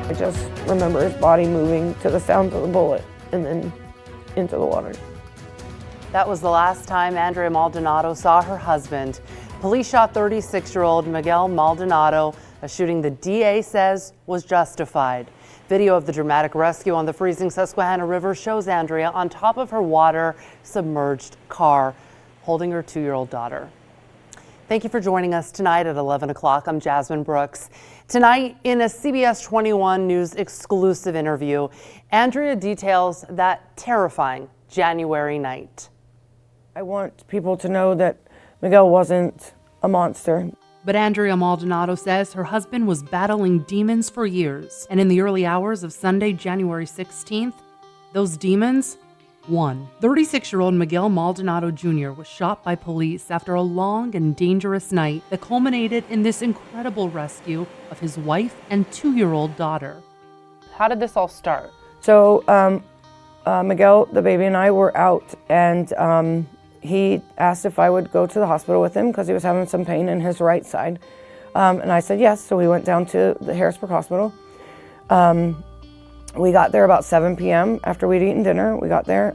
I just remember his body moving to the sound of the bullet and then into the water. That was the last time Andrea Maldonado saw her husband. Police shot 36-year-old Miguel Maldonado, a shooting the DA says was justified. Video of the dramatic rescue on the freezing Susquehanna River shows Andrea on top of her water-submerged car, holding her 2-year-old daughter. Thank you for joining us tonight at 11 o'clock. I'm Jasmine Brooks. Tonight, in a CBS 21 News exclusive interview, Andrea details that terrifying January night. I want people to know that Miguel wasn't a monster. But Andrea Maldonado says her husband was battling demons for years. And in the early hours of Sunday, January 16th, those demons won. 36-year-old Miguel Maldonado Jr. was shot by police after a long and dangerous night that culminated in this incredible rescue of his wife and 2-year-old daughter. How did this all start? So Miguel, the baby, and I were out, and he asked if I would go to the hospital with him because he was having some pain in his right side. And I said yes, so we went down to the Harrisburg Hospital. We got there about 7 p.m. after we'd eaten dinner. We got there,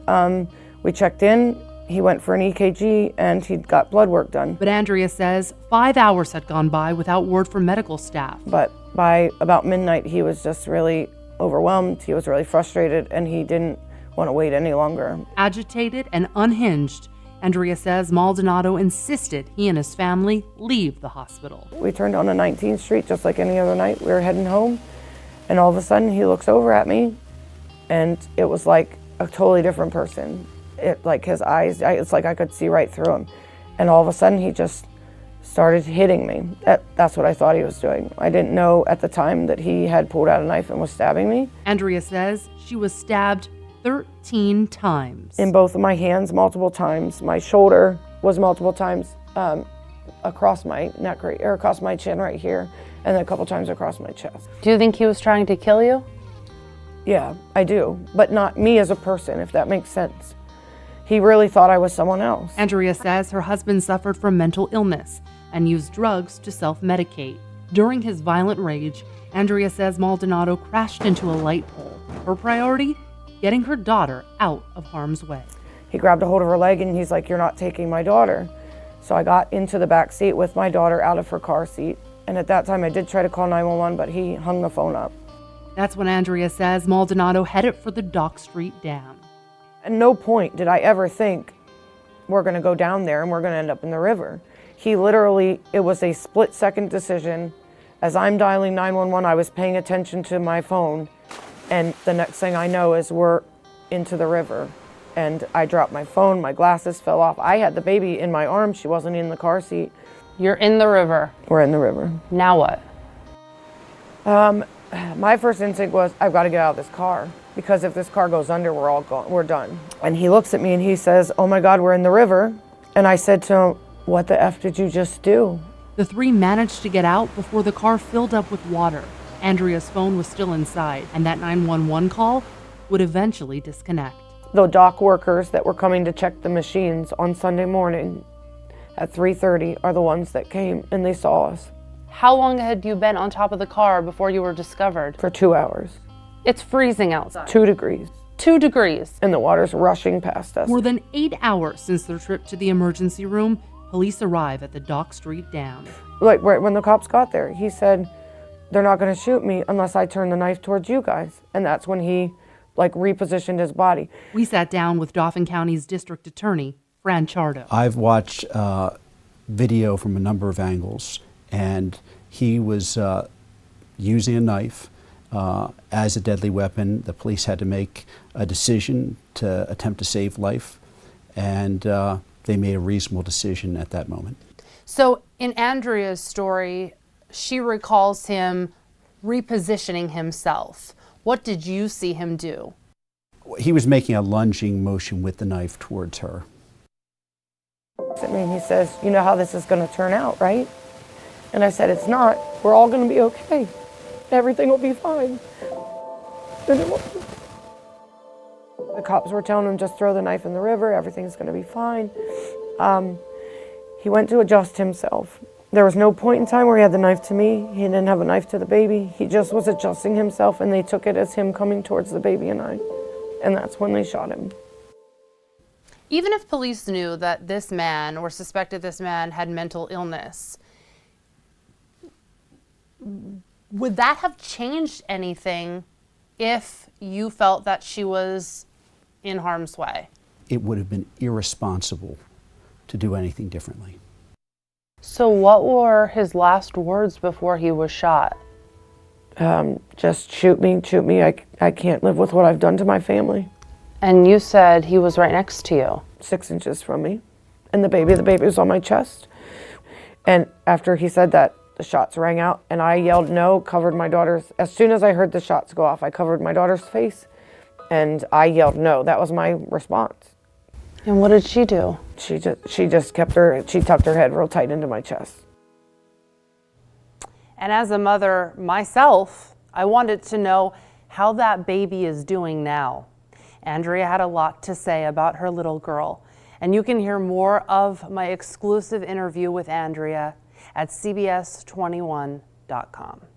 we checked in, he went for an EKG, and he got blood work done. But Andrea says 5 hours had gone by without word from medical staff. But by about midnight, he was just really overwhelmed, he was really frustrated, and he didn't want to wait any longer. Agitated and unhinged, Andrea says Maldonado insisted he and his family leave the hospital. We turned on 19th Street just like any other night. We were heading home, and all of a sudden he looks over at me, and it was like a totally different person. Like his eyes, it's like I could see right through him. And all of a sudden he just started hitting me. That's what I thought he was doing. I didn't know at the time that he had pulled out a knife and was stabbing me. Andrea says she was stabbed 13 times. In both of my hands, multiple times. My shoulder was multiple times across my neck, or across my chin right here, and then a couple times across my chest. Do you think he was trying to kill you? Yeah, I do, but not me as a person, if that makes sense. He really thought I was someone else. Andrea says her husband suffered from mental illness and used drugs to self-medicate. During his violent rage, Andrea says Maldonado crashed into a light pole. Her priority? Getting her daughter out of harm's way. He grabbed a hold of her leg and he's like, "You're not taking my daughter." So I got into the back seat with my daughter out of her car seat. And at that time I did try to call 911, but he hung the phone up. That's when Andrea says Maldonado headed for the Dock Street Dam. At no point did I ever think we're gonna go down there and we're gonna end up in the river. He literally, it was a split-second decision. As I'm dialing 911, I was paying attention to my phone, and the next thing I know is we're into the river. And I dropped my phone, my glasses fell off. I had the baby in my arms, she wasn't in the car seat. You're in the river. We're in the river. Now what? My first instinct was, I've got to get out of this car, because if this car goes under, we're all gone, we're done. And he looks at me and he says, "Oh my God, we're in the river." And I said to him, "What the F did you just do?" The three managed to get out before the car filled up with water. Andrea's phone was still inside, and that 911 call would eventually disconnect. The dock workers that were coming to check the machines on Sunday morning at 3:30 are the ones that came and they saw us. How long had you been on top of the car before you were discovered? For 2 hours. It's freezing outside. 2 degrees. 2 degrees. And the water's rushing past us. More than 8 hours since their trip to the emergency room, police arrive at the Dock Street Dam. Like right when the cops got there, he said, "They're not gonna shoot me unless I turn the knife towards you guys." And that's when he repositioned his body. We sat down with Dauphin County's District Attorney, Fran Chardo. I've watched video from a number of angles, and he was using a knife as a deadly weapon. The police had to make a decision to attempt to save life, and they made a reasonable decision at that moment. So in Andrea's story, she recalls him repositioning himself. What did you see him do? He was making a lunging motion with the knife towards her. I mean, he says, "You know how this is going to turn out, right?" And I said, "It's not. We're all going to be okay. Everything will be fine." And it wasn't. The cops were telling him, "Just throw the knife in the river. Everything's going to be fine." He went to adjust himself, There was no point in time where he had the knife to me. He didn't have a knife to the baby. He just was adjusting himself, and they took it as him coming towards the baby and I. And that's when they shot him. Even if police knew that this man or suspected this man had mental illness, would that have changed anything if you felt that she was in harm's way? It would have been irresponsible to do anything differently. So what were his last words before he was shot? Just shoot me, shoot me. I can't live with what I've done to my family. And you said he was right next to you. 6 inches from me. And the baby was on my chest. And after he said that, the shots rang out, and I yelled no, covered my daughter's, as soon as I heard the shots go off, I covered my daughter's face, and I yelled no. That was my response. And what did she do? She just tucked her head real tight into my chest. And as a mother myself, I wanted to know how that baby is doing now. Andrea had a lot to say about her little girl, and you can hear more of my exclusive interview with Andrea at cbs21.com.